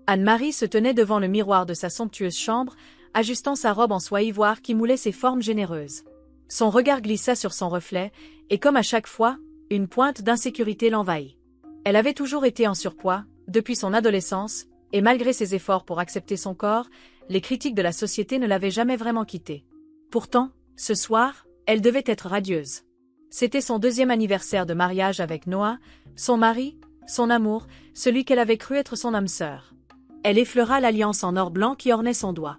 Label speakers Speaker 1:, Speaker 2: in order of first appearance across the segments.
Speaker 1: Anne-Marie se tenait devant le miroir de sa somptueuse chambre, ajustant sa robe en soie ivoire qui moulait ses formes généreuses. Son regard glissa sur son reflet, et comme à chaque fois, une pointe d'insécurité l'envahit. Elle avait toujours été en surpoids, depuis son adolescence, et malgré ses efforts pour accepter son corps, les critiques de la société ne l'avaient jamais vraiment quittée. Pourtant, ce soir, elle devait être radieuse. C'était son 2e anniversaire de mariage avec Noah, son mari, son amour, celui qu'elle avait cru être son âme sœur. Elle effleura l'alliance en or blanc qui ornait son doigt.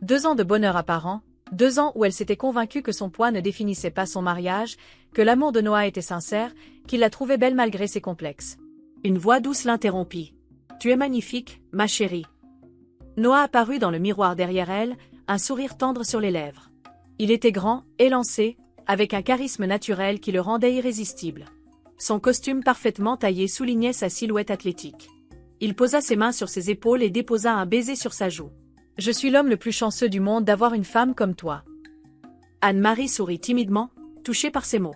Speaker 1: 2 ans de bonheur apparent, 2 ans où elle s'était convaincue que son poids ne définissait pas son mariage, que l'amour de Noah était sincère, qu'il la trouvait belle malgré ses complexes. Une voix douce l'interrompit. « Tu es magnifique, ma chérie. » Noah apparut dans le miroir derrière elle, un sourire tendre sur les lèvres. Il était grand, élancé, avec un charisme naturel qui le rendait irrésistible. Son costume parfaitement taillé soulignait sa silhouette athlétique. Il posa ses mains sur ses épaules et déposa un baiser sur sa joue. « Je suis l'homme le plus chanceux du monde d'avoir une femme comme toi. » Anne-Marie sourit timidement, touchée par ces mots.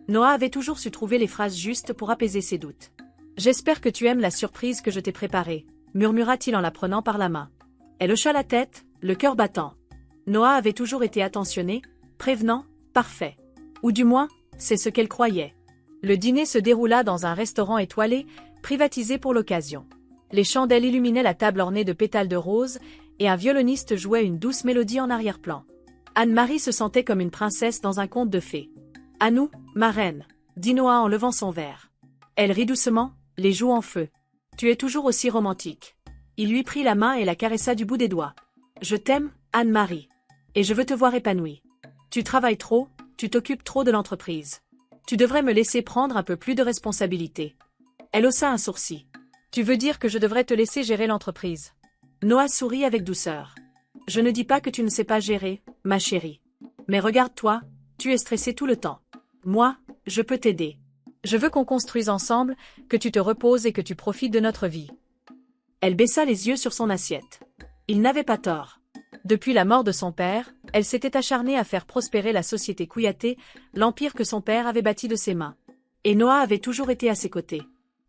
Speaker 1: Noah avait toujours su trouver les phrases justes pour apaiser ses doutes. « J'espère que tu aimes la surprise que je t'ai préparée, » murmura-t-il en la prenant par la main. Elle hocha la tête, le cœur battant. Noah avait toujours été attentionné, prévenant, parfait. Ou du moins, c'est ce qu'elle croyait. Le dîner se déroula dans un restaurant étoilé, privatisé pour l'occasion. Les chandelles illuminaient la table ornée de pétales de rose, et un violoniste jouait une douce mélodie en arrière-plan. Anne-Marie se sentait comme une princesse dans un conte de fées. « À nous, ma reine » dit Noah en levant son verre. Elle rit doucement, les joues en feu. « Tu es toujours aussi romantique. » Il lui prit la main et la caressa du bout des doigts. « Je t'aime, Anne-Marie. Et je veux te voir épanouie. Tu travailles trop, tu t'occupes trop de l'entreprise. Tu devrais me laisser prendre un peu plus de responsabilité. » Elle haussa un sourcil. « Tu veux dire que je devrais te laisser gérer l'entreprise ?» Noah sourit avec douceur. « Je ne dis pas que tu ne sais pas gérer, ma chérie. Mais regarde-toi, tu es stressée tout le temps. Moi, je peux t'aider. Je veux qu'on construise ensemble, que tu te reposes et que tu profites de notre vie. » Elle baissa les yeux sur son assiette. Il n'avait pas tort. Depuis la mort de son père, elle s'était acharnée à faire prospérer la société Kouyaté, l'empire que son père avait bâti de ses mains. Et Noah avait toujours été à ses côtés.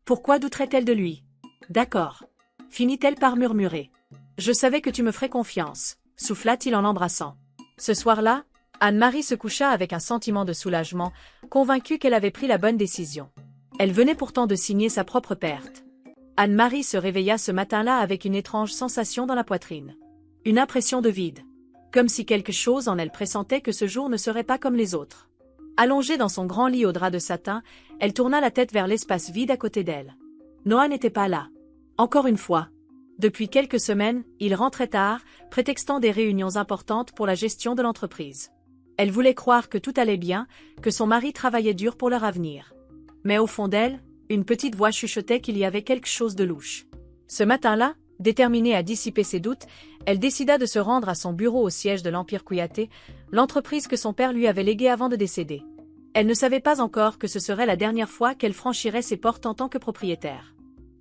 Speaker 1: Pourquoi douterait-elle de lui? D'accord. Finit-elle par murmurer. Je savais que tu me ferais confiance, souffla-t-il en l'embrassant. Ce soir-là, Anne-Marie se coucha avec un sentiment de soulagement, convaincue qu'elle avait pris la bonne décision. Elle venait pourtant de signer sa propre perte. Anne-Marie se réveilla ce matin-là avec une étrange sensation dans la poitrine. Une impression de vide. Comme si quelque chose en elle pressentait que ce jour ne serait pas comme les autres. Allongée dans son grand lit au drap de satin, elle tourna la tête vers l'espace vide à côté d'elle. Noah n'était pas là. Encore une fois. Depuis quelques semaines, il rentrait tard, prétextant des réunions importantes pour la gestion de l'entreprise. Elle voulait croire que tout allait bien, que son mari travaillait dur pour leur avenir. Mais au fond d'elle, une petite voix chuchotait qu'il y avait quelque chose de louche. Ce matin-là, déterminée à dissiper ses doutes, elle décida de se rendre à son bureau au siège de l'Empire Kouyaté, l'entreprise que son père lui avait léguée avant de décéder. Elle ne savait pas encore que ce serait la dernière fois qu'elle franchirait ses portes en tant que propriétaire.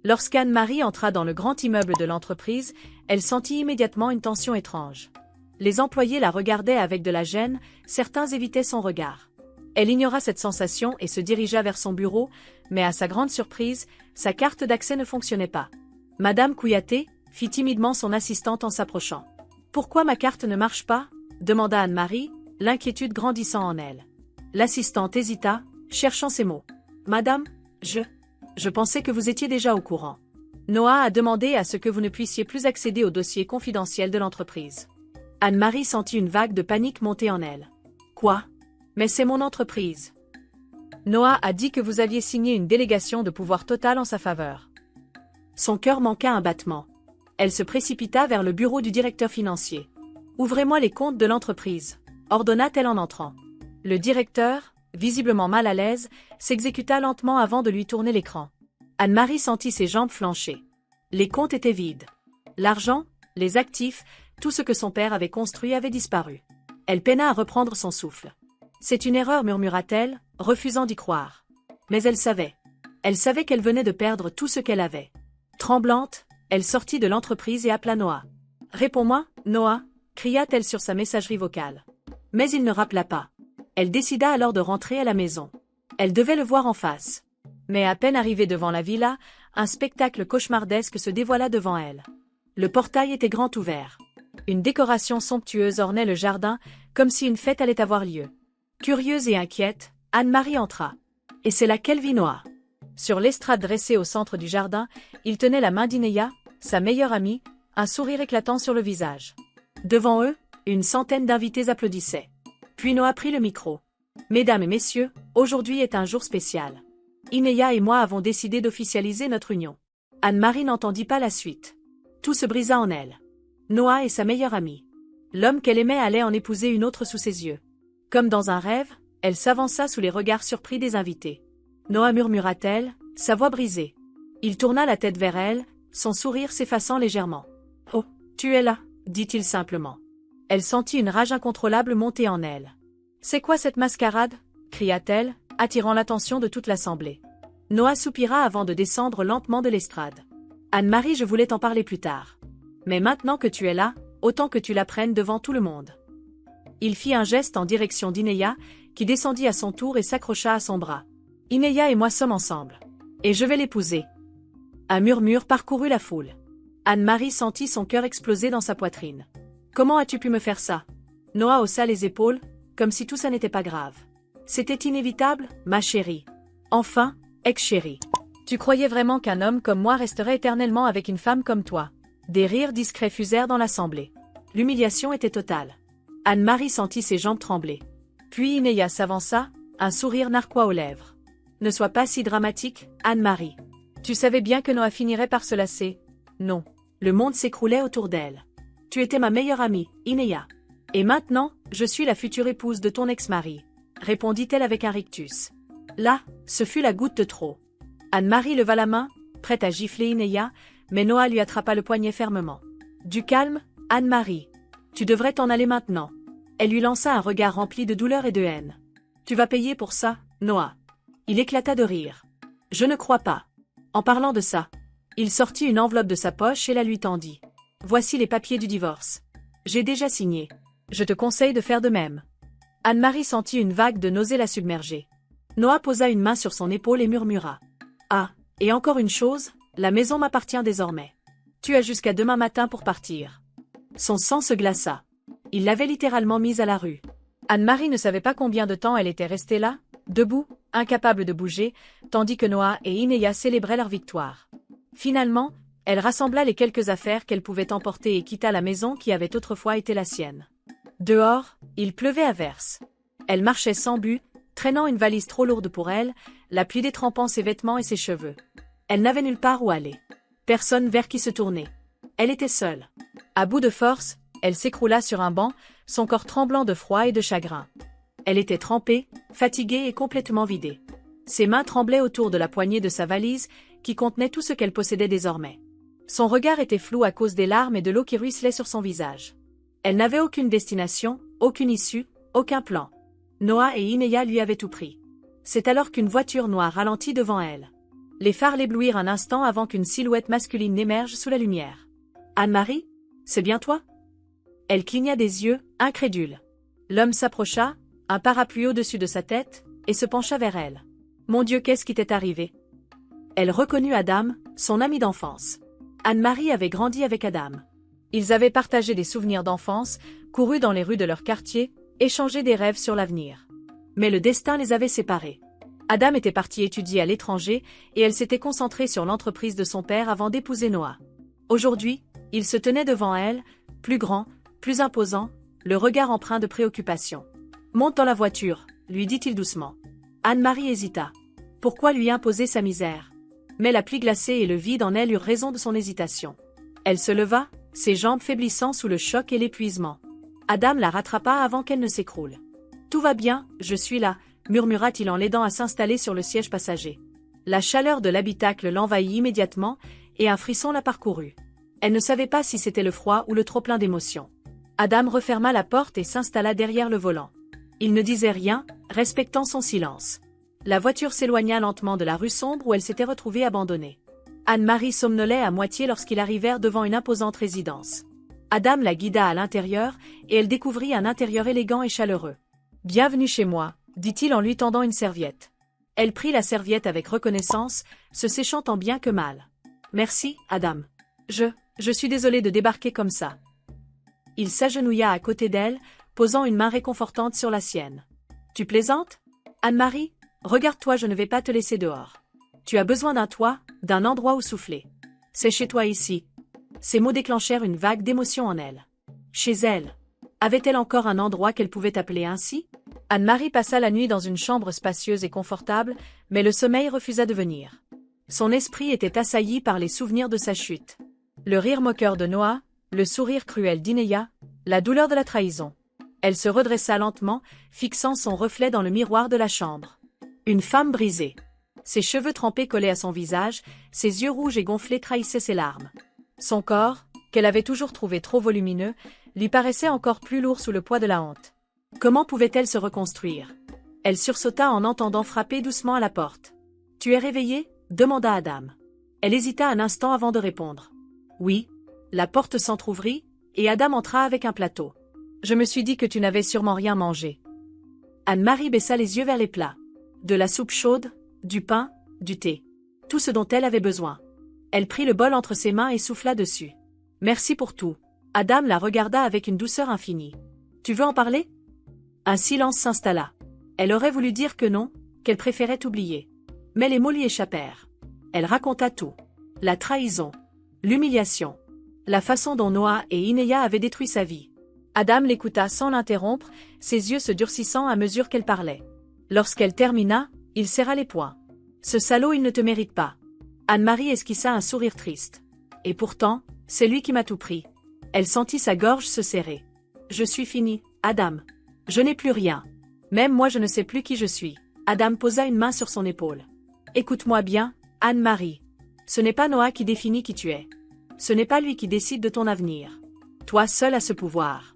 Speaker 1: Lorsqu'Anne-Marie entra dans le grand immeuble de l'entreprise, elle sentit immédiatement une tension étrange. Les employés la regardaient avec de la gêne, certains évitaient son regard. Elle ignora cette sensation et se dirigea vers son bureau, mais à sa grande surprise, sa carte d'accès ne fonctionnait pas. « Madame Kouyaté » fit timidement son assistante en s'approchant. « Pourquoi ma carte ne marche pas ?» demanda Anne-Marie, l'inquiétude grandissant en elle. L'assistante hésita, cherchant ses mots. « Madame, je pensais que vous étiez déjà au courant. Noah a demandé à ce que vous ne puissiez plus accéder aux dossiers confidentiels de l'entreprise. » Anne-Marie sentit une vague de panique monter en elle. « Quoi? Mais c'est mon entreprise. Noah a dit que vous aviez signé une délégation de pouvoir total en sa faveur. » Son cœur manqua un battement. Elle se précipita vers le bureau du directeur financier. « Ouvrez-moi les comptes de l'entreprise, » ordonna-t-elle en entrant. Le directeur, visiblement mal à l'aise, s'exécuta lentement avant de lui tourner l'écran. Anne-Marie sentit ses jambes flancher. Les comptes étaient vides. L'argent, les actifs, tout ce que son père avait construit avait disparu. Elle peina à reprendre son souffle. « C'est une erreur, murmura-t-elle, refusant d'y croire. Mais elle savait. Elle savait qu'elle venait de perdre tout ce qu'elle avait. Tremblante, elle sortit de l'entreprise et appela Noah. « Réponds-moi, Noah » cria-t-elle sur sa messagerie vocale. Mais il ne rappela pas. Elle décida alors de rentrer à la maison. Elle devait le voir en face. Mais à peine arrivée devant la villa, un spectacle cauchemardesque se dévoila devant elle. Le portail était grand ouvert. Une décoration somptueuse ornait le jardin, comme si une fête allait avoir lieu. Curieuse et inquiète, Anne-Marie entra. Et c'est là qu'elle vit Noah. Sur l'estrade dressée au centre du jardin, il tenait la main d'Inéa, sa meilleure amie, un sourire éclatant sur le visage. Devant eux, une centaine d'invités applaudissaient. Puis Noah prit le micro. « Mesdames et messieurs, aujourd'hui est un jour spécial. Inéa et moi avons décidé d'officialiser notre union. » Anne-Marie n'entendit pas la suite. Tout se brisa en elle. Noah est sa meilleure amie. L'homme qu'elle aimait allait en épouser une autre sous ses yeux. Comme dans un rêve, elle s'avança sous les regards surpris des invités. Noah, murmura-t-elle, sa voix brisée. Il tourna la tête vers elle, son sourire s'effaçant légèrement. « Oh, tu es là » dit-il simplement. Elle sentit une rage incontrôlable monter en elle. « C'est quoi cette mascarade » cria-t-elle, attirant l'attention de toute l'assemblée. Noah soupira avant de descendre lentement de l'estrade. « Anne-Marie, je voulais t'en parler plus tard. Mais maintenant que tu es là, autant que tu l'apprennes devant tout le monde. » Il fit un geste en direction d'Inéa, qui descendit à son tour et s'accrocha à son bras. « Inéa et moi sommes ensemble. Et je vais l'épouser. » Un murmure parcourut la foule. Anne-Marie sentit son cœur exploser dans sa poitrine. « Comment as-tu pu me faire ça ?» Noah haussa les épaules, comme si tout ça n'était pas grave. « C'était inévitable, ma chérie. Enfin, ex-chérie. Tu croyais vraiment qu'un homme comme moi resterait éternellement avec une femme comme toi ?» Des rires discrets fusèrent dans l'assemblée. L'humiliation était totale. Anne-Marie sentit ses jambes trembler. Puis Inéa s'avança, un sourire narquois aux lèvres. « Ne sois pas si dramatique, Anne-Marie. Tu savais bien que Noah finirait par se lasser. » Non. Le monde s'écroulait autour d'elle. « Tu étais ma meilleure amie, Inéa. Et maintenant, je suis la future épouse de ton ex-mari. » répondit-elle avec un rictus. Là, ce fut la goutte de trop. Anne-Marie leva la main, prête à gifler Inéa, mais Noah lui attrapa le poignet fermement. « Du calme, Anne-Marie. Tu devrais t'en aller maintenant. » Elle lui lança un regard rempli de douleur et de haine. « Tu vas payer pour ça, Noah. » Il éclata de rire. « Je ne crois pas. » En parlant de ça, il sortit une enveloppe de sa poche et la lui tendit. « Voici les papiers du divorce. J'ai déjà signé. Je te conseille de faire de même. » Anne-Marie sentit une vague de nausée la submerger. Noah posa une main sur son épaule et murmura. « Ah, et encore une chose, la maison m'appartient désormais. Tu as jusqu'à demain matin pour partir. » Son sang se glaça. Il l'avait littéralement mise à la rue. Anne-Marie ne savait pas combien de temps elle était restée là, debout, incapable de bouger, tandis que Noah et Inéa célébraient leur victoire. Finalement, elle rassembla les quelques affaires qu'elle pouvait emporter et quitta la maison qui avait autrefois été la sienne. Dehors, il pleuvait à verse. Elle marchait sans but, traînant une valise trop lourde pour elle, la pluie détrempant ses vêtements et ses cheveux. Elle n'avait nulle part où aller. Personne vers qui se tourner. Elle était seule. À bout de force, elle s'écroula sur un banc, son corps tremblant de froid et de chagrin. Elle était trempée, fatiguée et complètement vidée. Ses mains tremblaient autour de la poignée de sa valise, qui contenait tout ce qu'elle possédait désormais. Son regard était flou à cause des larmes et de l'eau qui ruisselait sur son visage. Elle n'avait aucune destination, aucune issue, aucun plan. Noah et Inéa lui avaient tout pris. C'est alors qu'une voiture noire ralentit devant elle. Les phares l'éblouirent un instant avant qu'une silhouette masculine n'émerge sous la lumière. « Anne-Marie ? C'est bien toi ?» Elle cligna des yeux, incrédule. L'homme s'approcha, un parapluie au-dessus de sa tête, et se pencha vers elle. « Mon Dieu, qu'est-ce qui t'est arrivé ?» Elle reconnut Adam, son ami d'enfance. Anne-Marie avait grandi avec Adam. Ils avaient partagé des souvenirs d'enfance, couru dans les rues de leur quartier, échangé des rêves sur l'avenir. Mais le destin les avait séparés. Adam était parti étudier à l'étranger et elle s'était concentrée sur l'entreprise de son père avant d'épouser Noah. Aujourd'hui, il se tenait devant elle, plus grand, plus imposant, le regard empreint de préoccupation. « Monte dans la voiture », lui dit-il doucement. Anne-Marie hésita. Pourquoi lui imposer sa misère? Mais la pluie glacée et le vide en elle eurent raison de son hésitation. Elle se leva, ses jambes faiblissant sous le choc et l'épuisement. Adam la rattrapa avant qu'elle ne s'écroule. « Tout va bien, je suis là », murmura-t-il en l'aidant à s'installer sur le siège passager. La chaleur de l'habitacle l'envahit immédiatement, et un frisson la parcourut. Elle ne savait pas si c'était le froid ou le trop-plein d'émotions. Adam referma la porte et s'installa derrière le volant. Il ne disait rien, respectant son silence. La voiture s'éloigna lentement de la rue sombre où elle s'était retrouvée abandonnée. Anne-Marie somnolait à moitié lorsqu'ils arrivèrent devant une imposante résidence. Adam la guida à l'intérieur, et elle découvrit un intérieur élégant et chaleureux. « Bienvenue chez moi », dit-il en lui tendant une serviette. Elle prit la serviette avec reconnaissance, se séchant tant bien que mal. « Merci, Adam. Je suis désolé de débarquer comme ça. Il s'agenouilla à côté d'elle, posant une main réconfortante sur la sienne. Tu plaisantes? Anne-Marie, regarde-toi, je ne vais pas te laisser dehors. Tu as besoin d'un toit, d'un endroit où souffler. C'est chez toi ici. Ces mots déclenchèrent une vague d'émotion en elle. Chez elle. Avait-elle encore un endroit qu'elle pouvait appeler ainsi? Anne-Marie passa la nuit dans une chambre spacieuse et confortable, mais le sommeil refusa de venir. Son esprit était assailli par les souvenirs de sa chute. Le rire moqueur de Noah, le sourire cruel d'Inéa, la douleur de la trahison. Elle se redressa lentement, fixant son reflet dans le miroir de la chambre. Une femme brisée. Ses cheveux trempés collaient à son visage, ses yeux rouges et gonflés trahissaient ses larmes. Son corps, qu'elle avait toujours trouvé trop volumineux, lui paraissait encore plus lourd sous le poids de la honte. Comment pouvait-elle se reconstruire? Elle sursauta en entendant frapper doucement à la porte. « Tu es réveillée » demanda Adam. Elle hésita un instant avant de répondre. « Oui. » La porte s'entr'ouvrit, et Adam entra avec un plateau. « Je me suis dit que tu n'avais sûrement rien mangé. » Anne-Marie baissa les yeux vers les plats. De la soupe chaude, du pain, du thé. Tout ce dont elle avait besoin. Elle prit le bol entre ses mains et souffla dessus. « Merci pour tout. » Adam la regarda avec une douceur infinie. « Tu veux en parler ?» Un silence s'installa. Elle aurait voulu dire que non, qu'elle préférait oublier. Mais les mots lui échappèrent. Elle raconta tout. La trahison. L'humiliation. La façon dont Noah et Inéa avaient détruit sa vie. Adam l'écouta sans l'interrompre, ses yeux se durcissant à mesure qu'elle parlait. Lorsqu'elle termina, il serra les poings. « Ce salaud, il ne te mérite pas. » Anne-Marie esquissa un sourire triste. « Et pourtant, c'est lui qui m'a tout pris. » Elle sentit sa gorge se serrer. « Je suis finie, Adam. Je n'ai plus rien. Même moi je ne sais plus qui je suis. » Adam posa une main sur son épaule. « Écoute-moi bien, Anne-Marie. Ce n'est pas Noah qui définit qui tu es. Ce n'est pas lui qui décide de ton avenir. Toi seul as ce pouvoir. »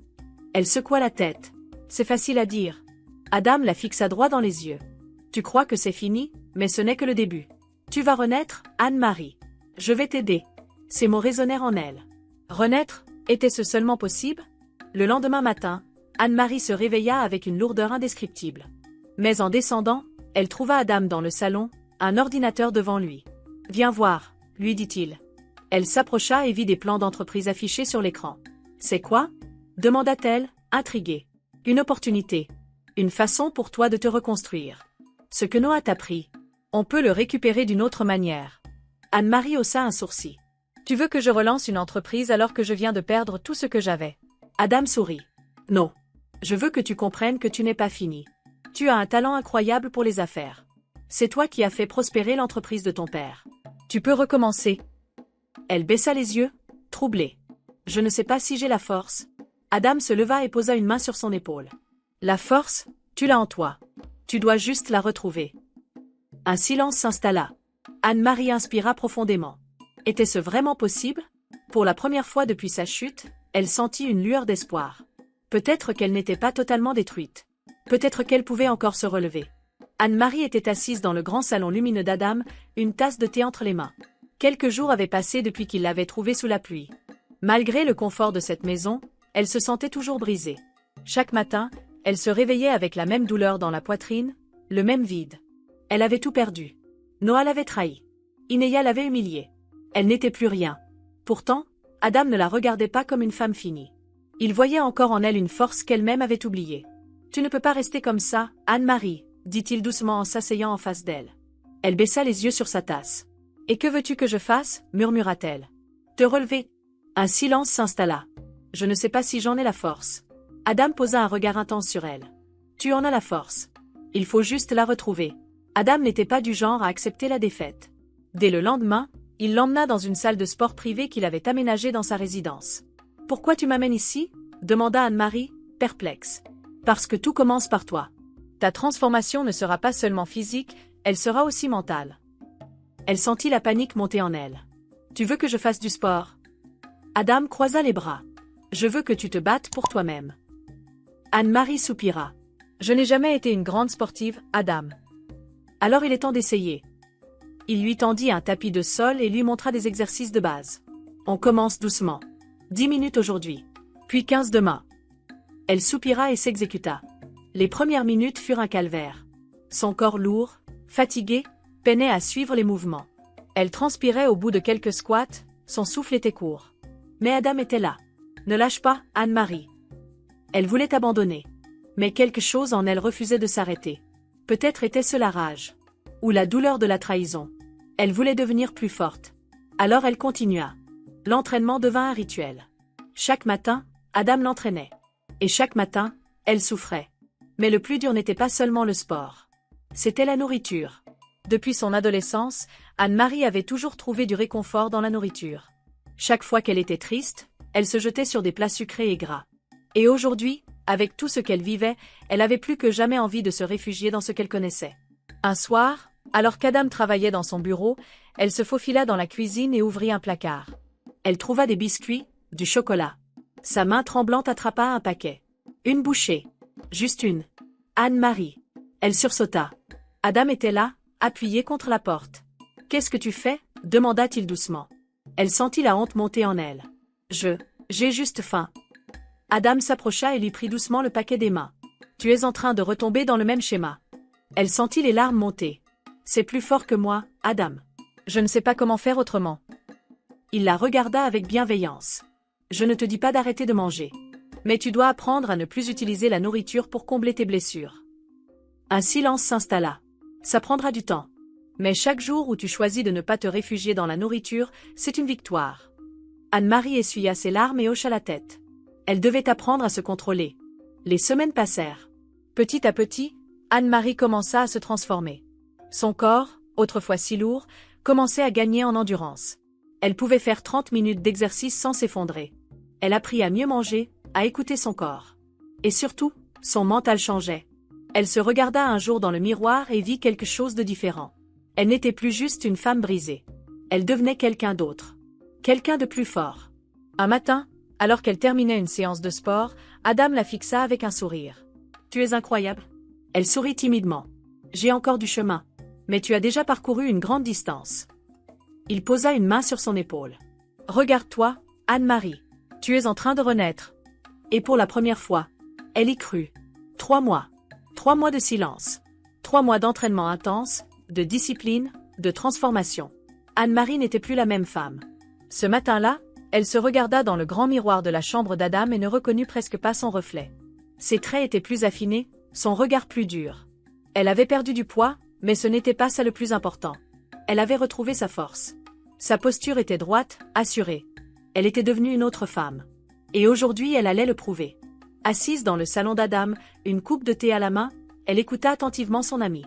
Speaker 1: Elle secoua la tête. « C'est facile à dire. » Adam la fixa droit dans les yeux. « Tu crois que c'est fini, mais ce n'est que le début. Tu vas renaître, Anne-Marie. Je vais t'aider. » Ces mots résonnèrent en elle. Renaître, était-ce seulement possible? Le lendemain matin, Anne-Marie se réveilla avec une lourdeur indescriptible. Mais en descendant, elle trouva Adam dans le salon, un ordinateur devant lui. « Viens voir », lui dit-il. Elle s'approcha et vit des plans d'entreprise affichés sur l'écran. « C'est quoi ?» demanda-t-elle, intriguée. « Une opportunité. Une façon pour toi de te reconstruire. Ce que Noah t'a pris. On peut le récupérer d'une autre manière. » Anne-Marie haussa un sourcil. « Tu veux que je relance une entreprise alors que je viens de perdre tout ce que j'avais ?» Adam sourit. « Non. Je veux que tu comprennes que tu n'es pas fini. Tu as un talent incroyable pour les affaires. C'est toi qui as fait prospérer l'entreprise de ton père. Tu peux recommencer. » Elle baissa les yeux, troublée. « Je ne sais pas si j'ai la force. » Adam se leva et posa une main sur son épaule. « La force, tu l'as en toi. Tu dois juste la retrouver. » Un silence s'installa. Anne-Marie inspira profondément. Était-ce vraiment possible? Pour la première fois depuis sa chute, elle sentit une lueur d'espoir. Peut-être qu'elle n'était pas totalement détruite. Peut-être qu'elle pouvait encore se relever. Anne-Marie était assise dans le grand salon lumineux d'Adam, une tasse de thé entre les mains. Quelques jours avaient passé depuis qu'il l'avait trouvée sous la pluie. Malgré le confort de cette maison, elle se sentait toujours brisée. Chaque matin, elle se réveillait avec la même douleur dans la poitrine, le même vide. Elle avait tout perdu. Noah l'avait trahie. Inéa l'avait humiliée. Elle n'était plus rien. Pourtant, Adam ne la regardait pas comme une femme finie. Il voyait encore en elle une force qu'elle-même avait oubliée. « Tu ne peux pas rester comme ça, Anne-Marie, » dit-il doucement en s'asseyant en face d'elle. Elle baissa les yeux sur sa tasse. « Et que veux-tu que je fasse » murmura-t-elle. « Te relever. » Un silence s'installa. « Je ne sais pas si j'en ai la force. » Adam posa un regard intense sur elle. « Tu en as la force. Il faut juste la retrouver. » Adam n'était pas du genre à accepter la défaite. Dès le lendemain, il l'emmena dans une salle de sport privée qu'il avait aménagée dans sa résidence. « Pourquoi tu m'amènes ici ?» demanda Anne-Marie, perplexe. « Parce que tout commence par toi. Ta transformation ne sera pas seulement physique, elle sera aussi mentale. » Elle sentit la panique monter en elle. « Tu veux que je fasse du sport ?» Adam croisa les bras. « Je veux que tu te battes pour toi-même. » Anne-Marie soupira. « Je n'ai jamais été une grande sportive, Adam. » Alors il est temps d'essayer. Il lui tendit un tapis de sol et lui montra des exercices de base. On commence doucement. 10 minutes aujourd'hui. Puis 15 demain. Elle soupira et s'exécuta. Les premières minutes furent un calvaire. Son corps lourd, fatigué, peinait à suivre les mouvements. Elle transpirait au bout de quelques squats, son souffle était court. Mais Adam était là. Ne lâche pas, Anne-Marie. Elle voulait abandonner. Mais quelque chose en elle refusait de s'arrêter. Peut-être était-ce la rage. Ou la douleur de la trahison. Elle voulait devenir plus forte. Alors elle continua. L'entraînement devint un rituel. Chaque matin, Adam l'entraînait. Et chaque matin, elle souffrait. Mais le plus dur n'était pas seulement le sport. C'était la nourriture. Depuis son adolescence, Anne-Marie avait toujours trouvé du réconfort dans la nourriture. Chaque fois qu'elle était triste, elle se jetait sur des plats sucrés et gras. Et aujourd'hui, avec tout ce qu'elle vivait, elle avait plus que jamais envie de se réfugier dans ce qu'elle connaissait. Un soir, alors qu'Adam travaillait dans son bureau, elle se faufila dans la cuisine et ouvrit un placard. Elle trouva des biscuits, du chocolat. Sa main tremblante attrapa un paquet. Une bouchée. Juste une. Anne-Marie. Elle sursauta. Adam était là, appuyé contre la porte. « Qu'est-ce que tu fais » demanda-t-il doucement. Elle sentit la honte monter en elle. « J'ai juste faim. » Adam s'approcha et lui prit doucement le paquet des mains. « Tu es en train de retomber dans le même schéma. » Elle sentit les larmes monter. « C'est plus fort que moi, Adam. Je ne sais pas comment faire autrement. » Il la regarda avec bienveillance. « Je ne te dis pas d'arrêter de manger. Mais tu dois apprendre à ne plus utiliser la nourriture pour combler tes blessures. » Un silence s'installa. « Ça prendra du temps. Mais chaque jour où tu choisis de ne pas te réfugier dans la nourriture, c'est une victoire. » Anne-Marie essuya ses larmes et hocha la tête. Elle devait apprendre à se contrôler. Les semaines passèrent. Petit à petit, Anne-Marie commença à se transformer. Son corps, autrefois si lourd, commençait à gagner en endurance. Elle pouvait faire 30 minutes d'exercice sans s'effondrer. Elle apprit à mieux manger, à écouter son corps. Et surtout, son mental changeait. Elle se regarda un jour dans le miroir et vit quelque chose de différent. Elle n'était plus juste une femme brisée. Elle devenait quelqu'un d'autre. Quelqu'un de plus fort. Un matin, alors qu'elle terminait une séance de sport, Adam la fixa avec un sourire. « Tu es incroyable. » Elle sourit timidement. « J'ai encore du chemin. Mais tu as déjà parcouru une grande distance. » Il posa une main sur son épaule. « Regarde-toi, Anne-Marie. Tu es en train de renaître. » Et pour la première fois, elle y crut. 3 mois. 3 mois de silence. 3 mois d'entraînement intense, de discipline, de transformation. Anne-Marie n'était plus la même femme. Ce matin-là, elle se regarda dans le grand miroir de la chambre d'Adam et ne reconnut presque pas son reflet. Ses traits étaient plus affinés, son regard plus dur. Elle avait perdu du poids, mais ce n'était pas ça le plus important. Elle avait retrouvé sa force. Sa posture était droite, assurée. Elle était devenue une autre femme. Et aujourd'hui elle allait le prouver. Assise dans le salon d'Adam, une coupe de thé à la main, elle écouta attentivement son amie.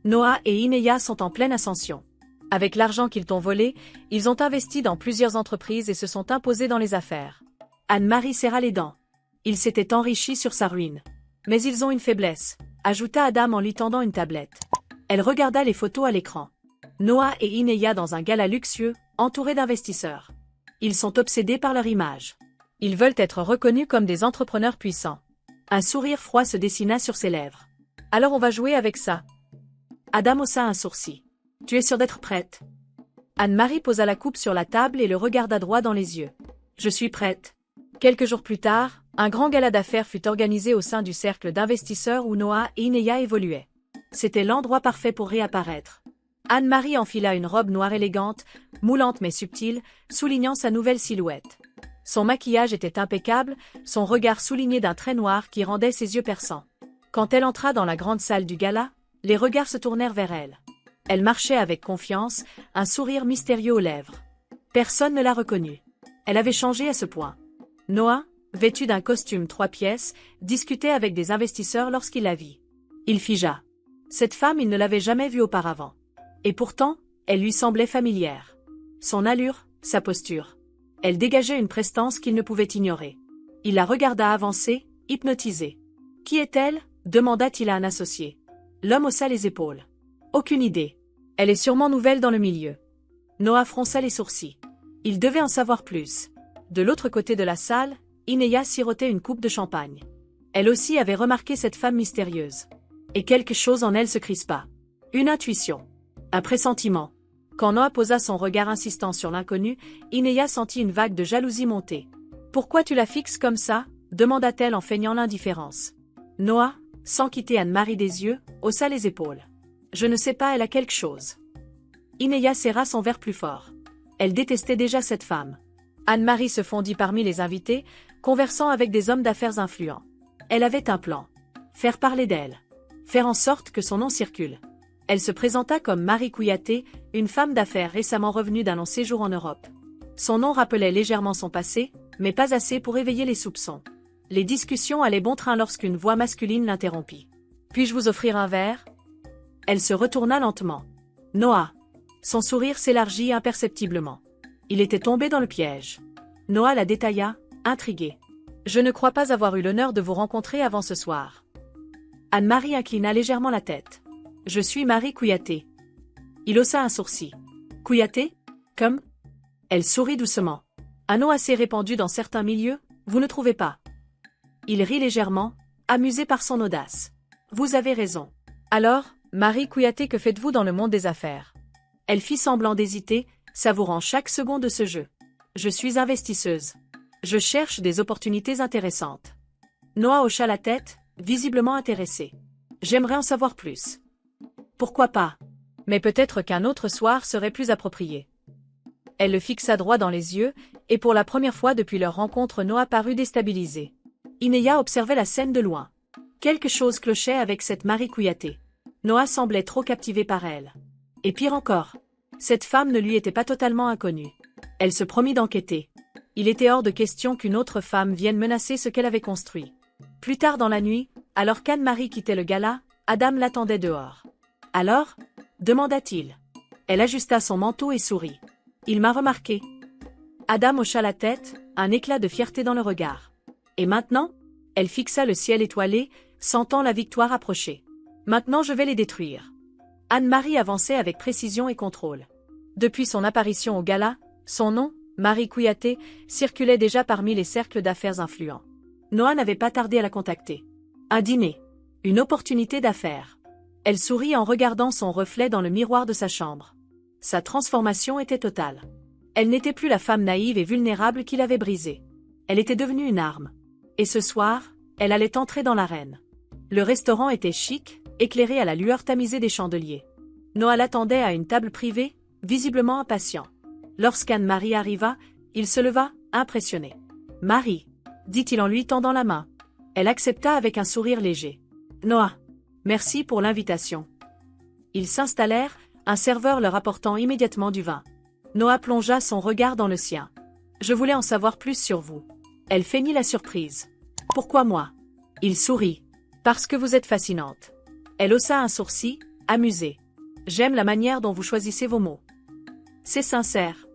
Speaker 1: Noah et Ineya sont en pleine ascension. Avec l'argent qu'ils t'ont volé, ils ont investi dans plusieurs entreprises et se sont imposés dans les affaires. Anne-Marie serra les dents. Ils s'étaient enrichis sur sa ruine. Mais ils ont une faiblesse, ajouta Adam en lui tendant une tablette. Elle regarda les photos à l'écran. Noah et Ineya dans un gala luxueux, entourés d'investisseurs. Ils sont obsédés par leur image. Ils veulent être reconnus comme des entrepreneurs puissants. Un sourire froid se dessina sur ses lèvres. Alors on va jouer avec ça. Adam haussa un sourcil. Tu es sûre d'être prête? Anne-Marie posa la coupe sur la table et le regarda droit dans les yeux. Je suis prête. Quelques jours plus tard, un grand gala d'affaires fut organisé au sein du cercle d'investisseurs où Noah et Ineya évoluaient. C'était l'endroit parfait pour réapparaître. Anne-Marie enfila une robe noire élégante, moulante mais subtile, soulignant sa nouvelle silhouette. Son maquillage était impeccable, son regard souligné d'un trait noir qui rendait ses yeux perçants. Quand elle entra dans la grande salle du gala, les regards se tournèrent vers elle. Elle marchait avec confiance, un sourire mystérieux aux lèvres. Personne ne la reconnut. Elle avait changé à ce point. Noah, vêtu d'un costume 3 pièces, discutait avec des investisseurs lorsqu'il la vit. Il figea. Cette femme, il ne l'avait jamais vue auparavant. Et pourtant, elle lui semblait familière. Son allure, sa posture. Elle dégageait une prestance qu'il ne pouvait ignorer. Il la regarda avancer, hypnotisé. « Qui est-elle » demanda-t-il à un associé. L'homme haussa les épaules. Aucune idée. Elle est sûrement nouvelle dans le milieu. Noah fronça les sourcils. Il devait en savoir plus. De l'autre côté de la salle, Ineya sirotait une coupe de champagne. Elle aussi avait remarqué cette femme mystérieuse. Et quelque chose en elle se crispa. Une intuition. Un pressentiment. Quand Noah posa son regard insistant sur l'inconnu, Ineya sentit une vague de jalousie monter. « Pourquoi tu la fixes comme ça » demanda-t-elle en feignant l'indifférence. Noah, sans quitter Anne-Marie des yeux, haussa les épaules. « Je ne sais pas, elle a quelque chose. » Ineya serra son verre plus fort. Elle détestait déjà cette femme. Anne-Marie se fondit parmi les invités, conversant avec des hommes d'affaires influents. Elle avait un plan. Faire parler d'elle. Faire en sorte que son nom circule. Elle se présenta comme Marie Kouyaté, une femme d'affaires récemment revenue d'un long séjour en Europe. Son nom rappelait légèrement son passé, mais pas assez pour éveiller les soupçons. Les discussions allaient bon train lorsqu'une voix masculine l'interrompit. « Puis-je vous offrir un verre ?» Elle se retourna lentement. Noah. Son sourire s'élargit imperceptiblement. Il était tombé dans le piège. Noah la détailla, intrigué. « Je ne crois pas avoir eu l'honneur de vous rencontrer avant ce soir. » Anne-Marie inclina légèrement la tête. « Je suis Marie Kouyaté. » Il haussa un sourcil. « Kouyaté ? Comme ?» Elle sourit doucement. « Un nom assez répandu dans certains milieux, vous ne trouvez pas ?» Il rit légèrement, amusé par son audace. « Vous avez raison. Alors, Marie Kouyaté, que faites-vous dans le monde des affaires ?» Elle fit semblant d'hésiter, savourant chaque seconde de ce jeu. « Je suis investisseuse. Je cherche des opportunités intéressantes. » Noah hocha la tête, visiblement intéressé. « J'aimerais en savoir plus. » « Pourquoi pas? Mais peut-être qu'un autre soir serait plus approprié. » Elle le fixa droit dans les yeux, et pour la première fois depuis leur rencontre, Noah parut déstabilisé. Inéa observait la scène de loin. Quelque chose clochait avec cette Marie Kouyaté. Noah semblait trop captivé par elle. Et pire encore, cette femme ne lui était pas totalement inconnue. Elle se promit d'enquêter. Il était hors de question qu'une autre femme vienne menacer ce qu'elle avait construit. Plus tard dans la nuit, alors qu'Anne-Marie quittait le gala, Adam l'attendait dehors. « Alors ?» demanda-t-il. Elle ajusta son manteau et sourit. « Il m'a remarqué. » Adam hocha la tête, un éclat de fierté dans le regard. « Et maintenant ?» Elle fixa le ciel étoilé, sentant la victoire approcher. « Maintenant je vais les détruire. » Anne-Marie avançait avec précision et contrôle. Depuis son apparition au gala, son nom, Marie Kouyaté, circulait déjà parmi les cercles d'affaires influents. Noah n'avait pas tardé à la contacter. Un dîner. Une opportunité d'affaires. Elle sourit en regardant son reflet dans le miroir de sa chambre. Sa transformation était totale. Elle n'était plus la femme naïve et vulnérable qui l'avait brisée. Elle était devenue une arme. Et ce soir, elle allait entrer dans l'arène. Le restaurant était chic, éclairé à la lueur tamisée des chandeliers. Noah l'attendait à une table privée, visiblement impatient. Lorsqu'Anne-Marie arriva, il se leva, impressionné. « Marie » dit-il en lui tendant la main. Elle accepta avec un sourire léger. « Noah. Merci pour l'invitation. » Ils s'installèrent, un serveur leur apportant immédiatement du vin. Noah plongea son regard dans le sien. « Je voulais en savoir plus sur vous. » Elle feignit la surprise. « Pourquoi moi ?» Il sourit. « Parce que vous êtes fascinante. » Elle haussa un sourcil, amusée. « J'aime la manière dont vous choisissez vos mots. C'est sincère. »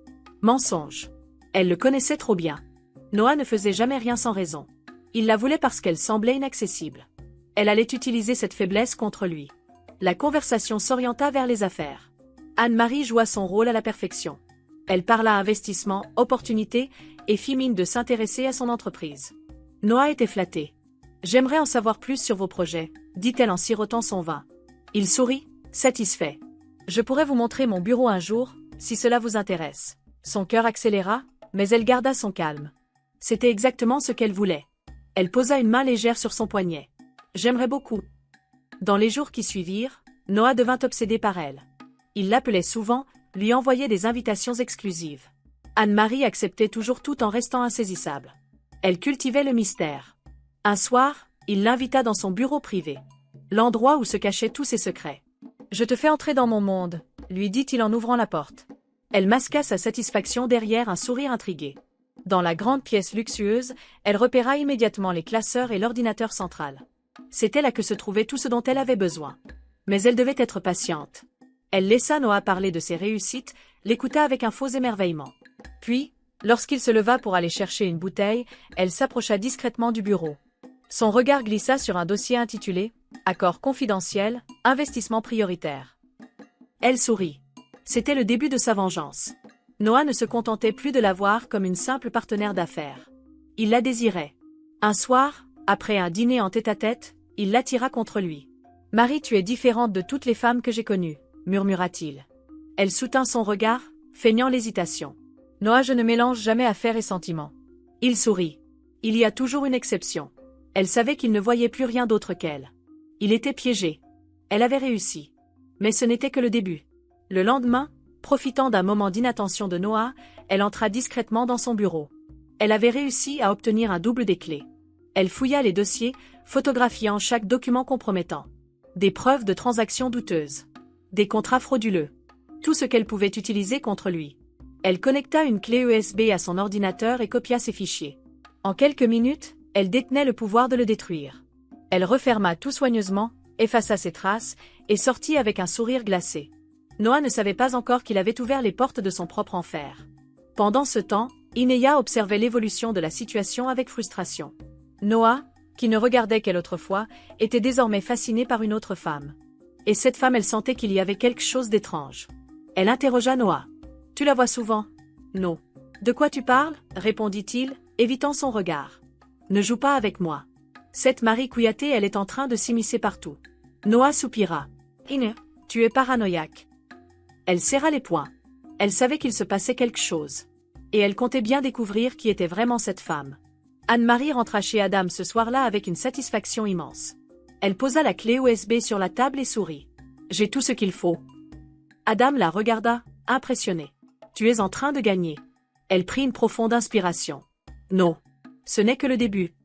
Speaker 1: Mensonge. Elle le connaissait trop bien. Noah ne faisait jamais rien sans raison. Il la voulait parce qu'elle semblait inaccessible. Elle allait utiliser cette faiblesse contre lui. La conversation s'orienta vers les affaires. Anne-Marie joua son rôle à la perfection. Elle parla investissement, opportunité, et fit mine de s'intéresser à son entreprise. Noah était flatté. « J'aimerais en savoir plus sur vos projets, » dit-elle en sirotant son vin. Il sourit, satisfait. « Je pourrais vous montrer mon bureau un jour, si cela vous intéresse. » Son cœur accéléra, mais elle garda son calme. C'était exactement ce qu'elle voulait. Elle posa une main légère sur son poignet. « J'aimerais beaucoup. » Dans les jours qui suivirent, Noah devint obsédé par elle. Il l'appelait souvent, lui envoyait des invitations exclusives. Anne-Marie acceptait toujours tout en restant insaisissable. Elle cultivait le mystère. Un soir, il l'invita dans son bureau privé. L'endroit où se cachaient tous ses secrets. « Je te fais entrer dans mon monde », lui dit-il en ouvrant la porte. Elle masqua sa satisfaction derrière un sourire intrigué. Dans la grande pièce luxueuse, elle repéra immédiatement les classeurs et l'ordinateur central. C'était là que se trouvait tout ce dont elle avait besoin. Mais elle devait être patiente. Elle laissa Noah parler de ses réussites, l'écouta avec un faux émerveillement. Puis, lorsqu'il se leva pour aller chercher une bouteille, elle s'approcha discrètement du bureau. Son regard glissa sur un dossier intitulé « Accord confidentiel, investissement prioritaire ». Elle sourit. C'était le début de sa vengeance. Noah ne se contentait plus de la voir comme une simple partenaire d'affaires. Il la désirait. Un soir, après un dîner en tête-à-tête, il l'attira contre lui. « Marie, tu es différente de toutes les femmes que j'ai connues, » murmura-t-il. Elle soutint son regard, feignant l'hésitation. « Noah, je ne mélange jamais affaires et sentiments. » Il sourit. Il y a toujours une exception. Elle savait qu'il ne voyait plus rien d'autre qu'elle. Il était piégé. Elle avait réussi. Mais ce n'était que le début. Le lendemain, Profitant d'un moment d'inattention de Noah, elle entra discrètement dans son bureau. Elle avait réussi à obtenir un double des clés. Elle fouilla les dossiers, photographiant chaque document compromettant. Des preuves de transactions douteuses. Des contrats frauduleux. Tout ce qu'elle pouvait utiliser contre lui. Elle connecta une clé USB à son ordinateur et copia ses fichiers. En quelques minutes, elle détenait le pouvoir de le détruire. Elle referma tout soigneusement, effaça ses traces, et sortit avec un sourire glacé. Noah ne savait pas encore qu'il avait ouvert les portes de son propre enfer. Pendant ce temps, Ineya observait l'évolution de la situation avec frustration. Noah, qui ne regardait qu'elle autrefois, était désormais fasciné par une autre femme. Et cette femme, elle sentait qu'il y avait quelque chose d'étrange. Elle interrogea Noah. « Tu la vois souvent ?»« Non. »« De quoi tu parles ?» répondit-il, évitant son regard. « Ne joue pas avec moi. Cette Marie Kouyaté, elle est en train de s'immiscer partout. » Noah soupira. « Ine, tu es paranoïaque. » Elle serra les poings. Elle savait qu'il se passait quelque chose. Et elle comptait bien découvrir qui était vraiment cette femme. Anne-Marie rentra chez Adam ce soir-là avec une satisfaction immense. Elle posa la clé USB sur la table et sourit. « J'ai tout ce qu'il faut. » Adam la regarda, impressionné. « Tu es en train de gagner. » Elle prit une profonde inspiration. « Non. Ce n'est que le début. »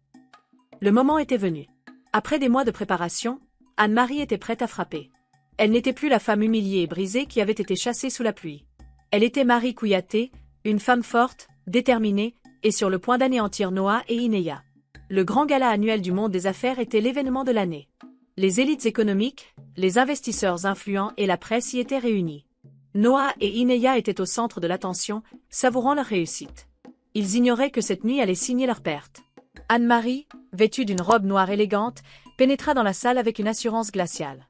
Speaker 1: Le moment était venu. Après des mois de préparation, Anne-Marie était prête à frapper. Elle n'était plus la femme humiliée et brisée qui avait été chassée sous la pluie. Elle était Marie Kouyaté, une femme forte, déterminée, et sur le point d'anéantir Noah et Ineya. Le grand gala annuel du monde des affaires était l'événement de l'année. Les élites économiques, les investisseurs influents et la presse y étaient réunis. Noah et Ineya étaient au centre de l'attention, savourant leur réussite. Ils ignoraient que cette nuit allait signer leur perte. Anne-Marie, vêtue d'une robe noire élégante, pénétra dans la salle avec une assurance glaciale.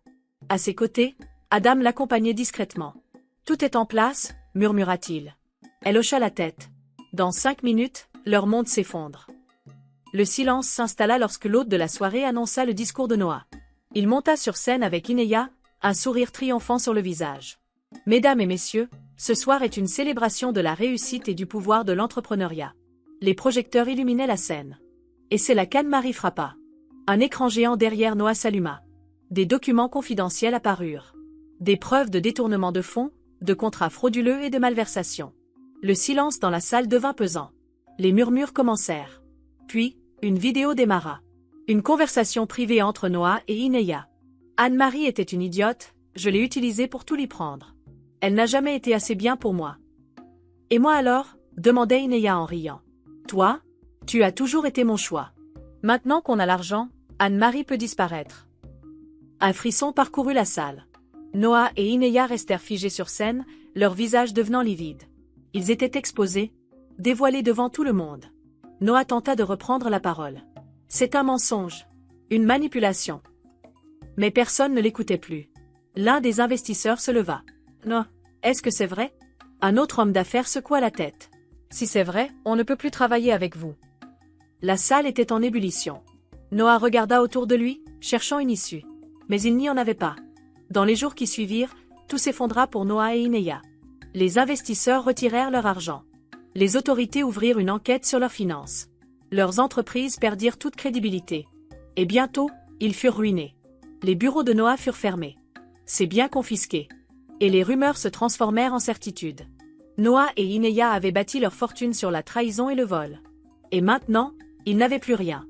Speaker 1: À ses côtés, Adam l'accompagnait discrètement. « Tout est en place » murmura-t-il. Elle hocha la tête. Dans 5 minutes, leur monde s'effondre. Le silence s'installa lorsque l'hôte de la soirée annonça le discours de Noah. Il monta sur scène avec Ineya, un sourire triomphant sur le visage. « Mesdames et messieurs, ce soir est une célébration de la réussite et du pouvoir de l'entrepreneuriat. » Les projecteurs illuminaient la scène. Et c'est là qu'Anne-Marie frappa. Un écran géant derrière Noah s'alluma. Des documents confidentiels apparurent. Des preuves de détournement de fonds, de contrats frauduleux et de malversation. Le silence dans la salle devint pesant. Les murmures commencèrent. Puis, une vidéo démarra. Une conversation privée entre Noah et Ineya. Anne-Marie était une idiote, je l'ai utilisée pour tout lui prendre. Elle n'a jamais été assez bien pour moi. Et moi alors ? Demandait Ineya en riant. Toi ? Tu as toujours été mon choix. Maintenant qu'on a l'argent, Anne-Marie peut disparaître. Un frisson parcourut la salle. Noah et Ineya restèrent figés sur scène, leurs visages devenant livides. Ils étaient exposés, dévoilés devant tout le monde. Noah tenta de reprendre la parole. C'est un mensonge. Une manipulation. Mais personne ne l'écoutait plus. L'un des investisseurs se leva. Non, est-ce que c'est vrai ? Un autre homme d'affaires secoua la tête. Si c'est vrai, on ne peut plus travailler avec vous. La salle était en ébullition. Noah regarda autour de lui, cherchant une issue. Mais il n'y en avait pas. Dans les jours qui suivirent, tout s'effondra pour Noah et Ineya. Les investisseurs retirèrent leur argent. Les autorités ouvrirent une enquête sur leurs finances. Leurs entreprises perdirent toute crédibilité. Et bientôt, ils furent ruinés. Les bureaux de Noah furent fermés. Ses biens confisqués. Et les rumeurs se transformèrent en certitudes. Noah et Ineya avaient bâti leur fortune sur la trahison et le vol. Et maintenant, ils n'avaient plus rien.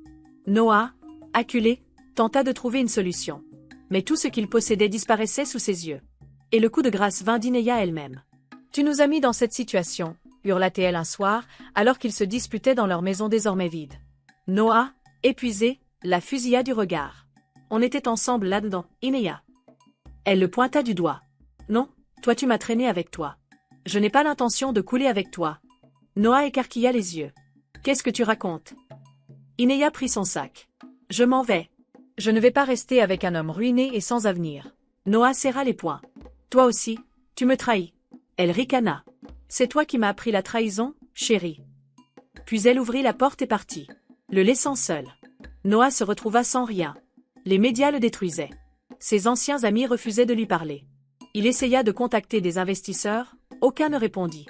Speaker 1: Noah, acculé, tenta de trouver une solution. Mais tout ce qu'il possédait disparaissait sous ses yeux. Et le coup de grâce vint d'Ineya elle-même. « Tu nous as mis dans cette situation » hurla-t-elle un soir, alors qu'ils se disputaient dans leur maison désormais vide. Noah, épuisé, la fusilla du regard. « On était ensemble là-dedans, Ineya. » Elle le pointa du doigt. « Non, toi tu m'as traîné avec toi. Je n'ai pas l'intention de couler avec toi. » Noah écarquilla les yeux. « Qu'est-ce que tu racontes ?» Ineya prit son sac. « Je m'en vais. Je ne vais pas rester avec un homme ruiné et sans avenir. » Noah serra les poings. « Toi aussi, tu me trahis. » Elle ricana. « C'est toi qui m'as appris la trahison, chérie. » Puis elle ouvrit la porte et partit, le laissant seul. Noah se retrouva sans rien. Les médias le détruisaient. Ses anciens amis refusaient de lui parler. Il essaya de contacter des investisseurs, aucun ne répondit.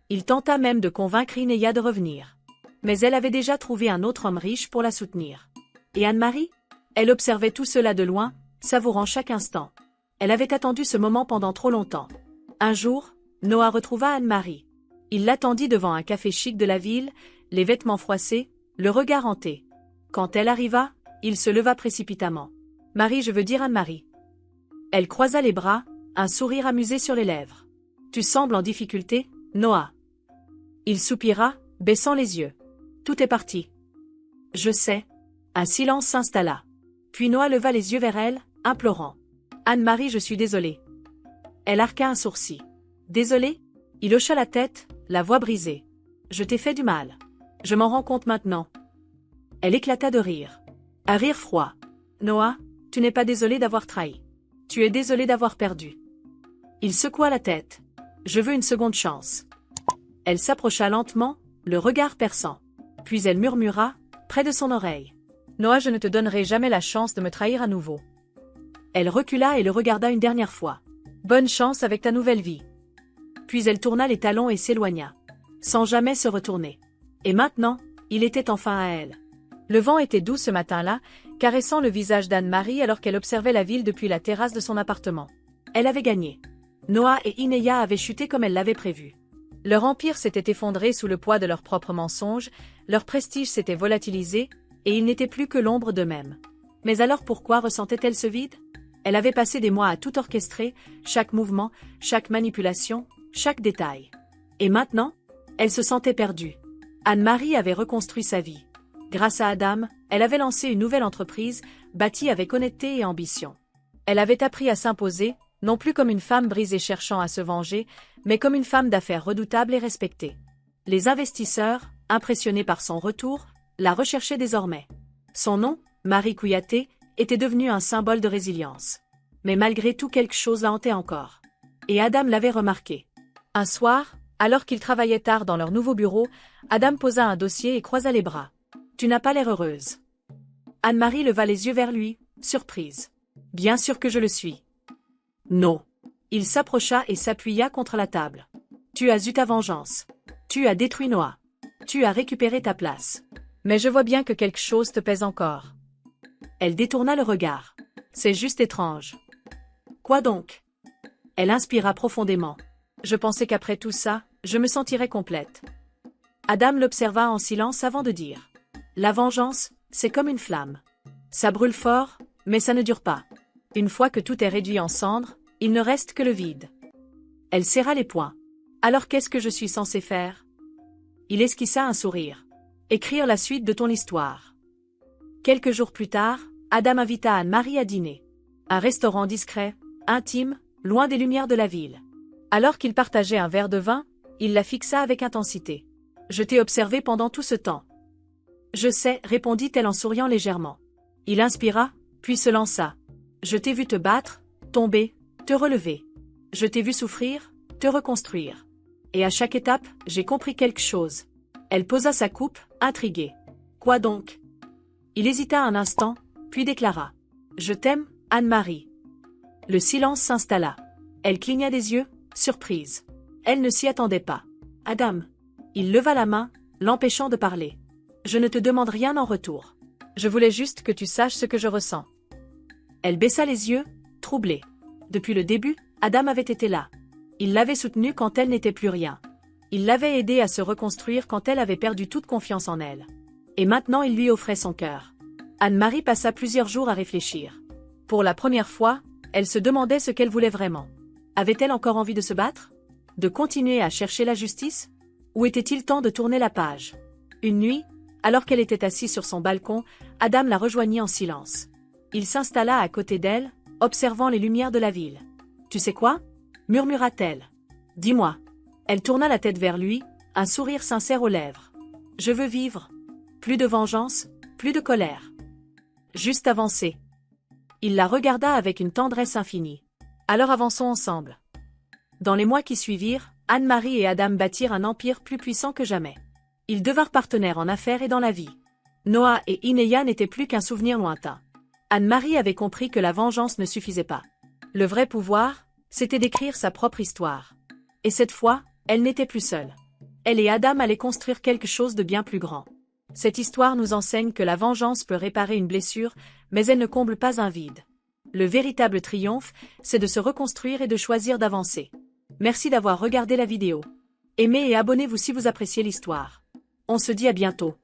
Speaker 1: Il tenta même de convaincre Ineya de revenir. Mais elle avait déjà trouvé un autre homme riche pour la soutenir. Et Anne-Marie ? Elle observait tout cela de loin, savourant chaque instant. Elle avait attendu ce moment pendant trop longtemps. Un jour, Noah retrouva Anne-Marie. Il l'attendit devant un café chic de la ville, les vêtements froissés, le regard hanté. Quand elle arriva, il se leva précipitamment. « Marie, je veux dire Anne-Marie. » Elle croisa les bras, un sourire amusé sur les lèvres. « Tu sembles en difficulté, Noah. » Il soupira, baissant les yeux. « Tout est parti. » « Je sais. » Un silence s'installa. Puis Noah leva les yeux vers elle, implorant. « Anne-Marie, je suis désolée. » Elle arqua un sourcil. « Désolée ?» Il hocha la tête, la voix brisée. « Je t'ai fait du mal. Je m'en rends compte maintenant. » Elle éclata de rire. Un rire froid. « Noah, tu n'es pas désolé d'avoir trahi. Tu es désolé d'avoir perdu. » Il secoua la tête. « Je veux une seconde chance. » Elle s'approcha lentement, le regard perçant. Puis elle murmura, près de son oreille. « Noah, je ne te donnerai jamais la chance de me trahir à nouveau. » Elle recula et le regarda une dernière fois. « Bonne chance avec ta nouvelle vie. » Puis elle tourna les talons et s'éloigna, sans jamais se retourner. Et maintenant, il était enfin à elle. Le vent était doux ce matin-là, caressant le visage d'Anne-Marie alors qu'elle observait la ville depuis la terrasse de son appartement. Elle avait gagné. Noah et Ineya avaient chuté comme elle l'avait prévu. Leur empire s'était effondré sous le poids de leurs propres mensonges, leur prestige s'était volatilisé, et ils n'étaient plus que l'ombre d'eux-mêmes. Mais alors pourquoi ressentait-elle ce vide? Elle avait passé des mois à tout orchestrer, chaque mouvement, chaque manipulation, chaque détail. Et maintenant, elle se sentait perdue. Anne-Marie avait reconstruit sa vie. Grâce à Adam, elle avait lancé une nouvelle entreprise, bâtie avec honnêteté et ambition. Elle avait appris à s'imposer, non plus comme une femme brisée cherchant à se venger, mais comme une femme d'affaires redoutable et respectée. Les investisseurs, impressionnés par son retour, la recherchaient désormais. Son nom, Marie Kouyaté, était devenu un symbole de résilience. Mais malgré tout quelque chose la hantait encore. Et Adam l'avait remarqué. Un soir, alors qu'ils travaillaient tard dans leur nouveau bureau, Adam posa un dossier et croisa les bras. « Tu n'as pas l'air heureuse. » Anne-Marie leva les yeux vers lui, surprise. « Bien sûr que je le suis. » « Non. » Il s'approcha et s'appuya contre la table. « Tu as eu ta vengeance. Tu as détruit Noah. Tu as récupéré ta place. Mais je vois bien que quelque chose te pèse encore. » Elle détourna le regard. « C'est juste étrange. » « Quoi donc ?» Elle inspira profondément. « Je pensais qu'après tout ça, je me sentirais complète. » Adam l'observa en silence avant de dire. « La vengeance, c'est comme une flamme. Ça brûle fort, mais ça ne dure pas. Une fois que tout est réduit en cendres, il ne reste que le vide. » Elle serra les poings. « Alors qu'est-ce que je suis censée faire ?» Il esquissa un sourire. « Écrire la suite de ton histoire. » Quelques jours plus tard, Adam invita Anne-Marie à dîner. Un restaurant discret, intime, loin des lumières de la ville. Alors qu'ils partageaient un verre de vin, il la fixa avec intensité. « Je t'ai observé pendant tout ce temps. »« Je sais, » répondit-elle en souriant légèrement. Il inspira, puis se lança. « Je t'ai vu te battre, tomber, te relever. Je t'ai vu souffrir, te reconstruire. Et à chaque étape, j'ai compris quelque chose. » Elle posa sa coupe, intriguée. « Quoi donc ?» Il hésita un instant, puis déclara. « Je t'aime, Anne-Marie. » Le silence s'installa. Elle cligna des yeux, surprise. Elle ne s'y attendait pas. « Adam !» Il leva la main, l'empêchant de parler. « Je ne te demande rien en retour. Je voulais juste que tu saches ce que je ressens. » Elle baissa les yeux, troublée. Depuis le début, Adam avait été là. Il l'avait soutenue quand elle n'était plus rien. Il l'avait aidée à se reconstruire quand elle avait perdu toute confiance en elle. Et maintenant il lui offrait son cœur. Anne-Marie passa plusieurs jours à réfléchir. Pour la première fois, elle se demandait ce qu'elle voulait vraiment. Avait-elle encore envie de se battre? De continuer à chercher la justice? Ou était-il temps de tourner la page? Une nuit, alors qu'elle était assise sur son balcon, Adam la rejoignit en silence. Il s'installa à côté d'elle, observant les lumières de la ville. « Tu sais quoi ?» murmura-t-elle. « Dis-moi. » Elle tourna la tête vers lui, un sourire sincère aux lèvres. « Je veux vivre. Plus de vengeance, plus de colère. Juste avancer. » Il la regarda avec une tendresse infinie. « Alors avançons ensemble. » Dans les mois qui suivirent, Anne-Marie et Adam bâtirent un empire plus puissant que jamais. Ils devinrent partenaires en affaires et dans la vie. Noah et Ineya n'étaient plus qu'un souvenir lointain. Anne-Marie avait compris que la vengeance ne suffisait pas. Le vrai pouvoir, c'était d'écrire sa propre histoire. Et cette fois, elle n'était plus seule. Elle et Adam allaient construire quelque chose de bien plus grand. Cette histoire nous enseigne que la vengeance peut réparer une blessure, mais elle ne comble pas un vide. Le véritable triomphe, c'est de se reconstruire et de choisir d'avancer. Merci d'avoir regardé la vidéo. Aimez et abonnez-vous si vous appréciez l'histoire. On se dit à bientôt.